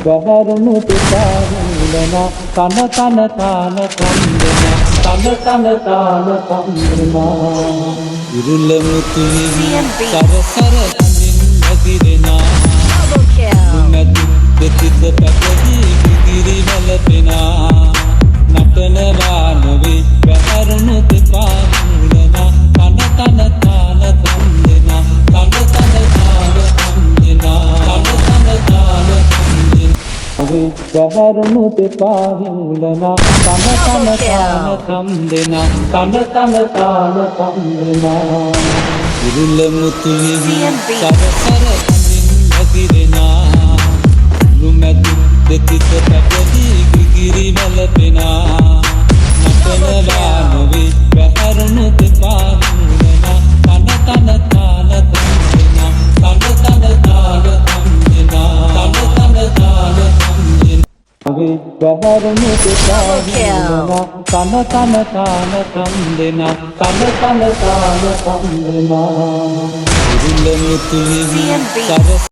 බහැරුණු පිටාරුලන තන තන තාන කන්දන තන තන තාන කන්දන ඉරුල මුතු සරසර හඳින් නැතිරෙනා මුමැති දෙතිස පැකදී කිරි වැළපෙනා නටනවා නොවේ බහැරුණු පිටාරුලන තන තන තාන කන්දන තන තන තාන කන්දන බහැරුණු පිටාරුලන තන තන තාන කන්දන තන තන තාන කන්දන ඉරුල මුතු සරසර හඳින් නැතිරෙනා මුමැති දෙතිස පැකදී කිරි වැළපෙනා නටනවා නොවේ බහැරුණු පිටාරුලන තන තන තාන කන්දන තන තන තාන කන්දන තන තන තාන කන්දන බහැරුණු පිටාරුලන තන තන තාන කන්දන තන තන තාන කන්දන ඉරුල මුතු සරස